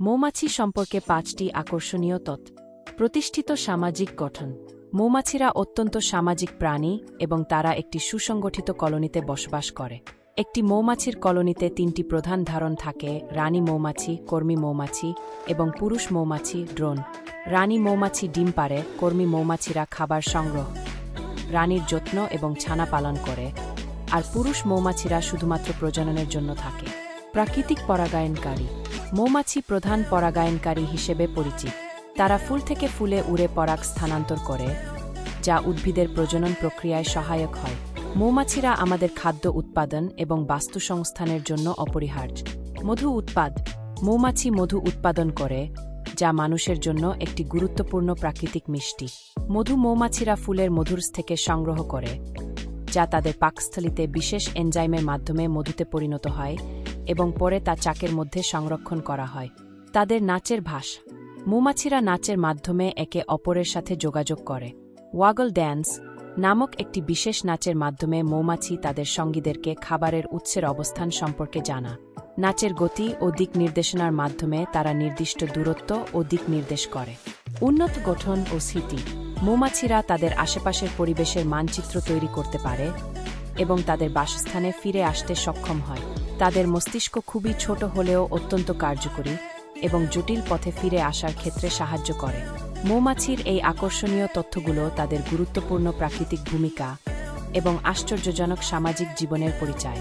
মৌমাছি সম্পর্কে ৫টি আকর্ষণীয় তথ্য। প্রতিষ্ঠিত সামাজিক গঠন। মৌমাছিরা অত্যন্ত সামাজিক প্রাণী এবং তারা একটি সুসংগঠিত কলোনিতে বসবাস করে। একটি মৌমাছির কলোনিতে ৩টি প্রধান ধারণ থাকে: রানী মৌমাছি, কর্মী মৌমাছি এবং পুরুষ মৌমাছি ড্রোন। রানী মৌমাছি ডিম পাড়ে, কর্মী মৌমাছিরা খাবার সংগ্রহ, রানীর যত্ন এবং ছানা পালন করে, আর পুরুষ মৌমাছিরা শুধুমাত্র প্রজননের জন্য থাকে। প্রাকৃতিক পরাগায়নকারী। মৌমাছি প্রধান পরাগায়নকারী হিসেবে পরিচিত। তারা ফুল থেকে ফুলে উড়ে পরাগ স্থানান্তর করে, যা উদ্ভিদের প্রজনন প্রক্রিয়ায় সহায়ক হয়। মৌমাছিরা আমাদের খাদ্য উৎপাদন এবং বাস্তুসংস্থানের জন্য অপরিহার্য। মধু উৎপাদ। মৌমাছি মধু উৎপাদন করে, যা মানুষের জন্য একটি গুরুত্বপূর্ণ প্রাকৃতিক মিষ্টি। মধু মৌমাছিরা ফুলের মধুরস থেকে সংগ্রহ করে, যা তাদের পাকস্থলিতে বিশেষ এনজাইমের মাধ্যমে মধুতে পরিণত হয় এবং পরে তা চাকের মধ্যে সংরক্ষণ করা হয়। তাদের নাচের ভাষা। মৌমাছিরা নাচের মাধ্যমে একে অপরের সাথে যোগাযোগ করে। ওয়াগল ড্যান্স নামক একটি বিশেষ নাচের মাধ্যমে মৌমাছি তাদের সঙ্গীদেরকে খাবারের উৎসের অবস্থান সম্পর্কে জানা। নাচের গতি ও দিক নির্দেশনার মাধ্যমে তারা নির্দিষ্ট দূরত্ব ও দিক নির্দেশ করে। উন্নত গঠন ও স্মৃতি। মৌমাছিরা তাদের আশেপাশের পরিবেশের মানচিত্র তৈরি করতে পারে এবং তাদের বাসস্থানে ফিরে আসতে সক্ষম হয়। তাদের মস্তিষ্ক খুবই ছোট হলেও অত্যন্ত কার্যকরী এবং জটিল পথে ফিরে আসার ক্ষেত্রে সাহায্য করে। মৌমাছির এই আকর্ষণীয় তথ্যগুলো তাদের গুরুত্বপূর্ণ প্রাকৃতিক ভূমিকা এবং আশ্চর্যজনক সামাজিক জীবনের পরিচয়।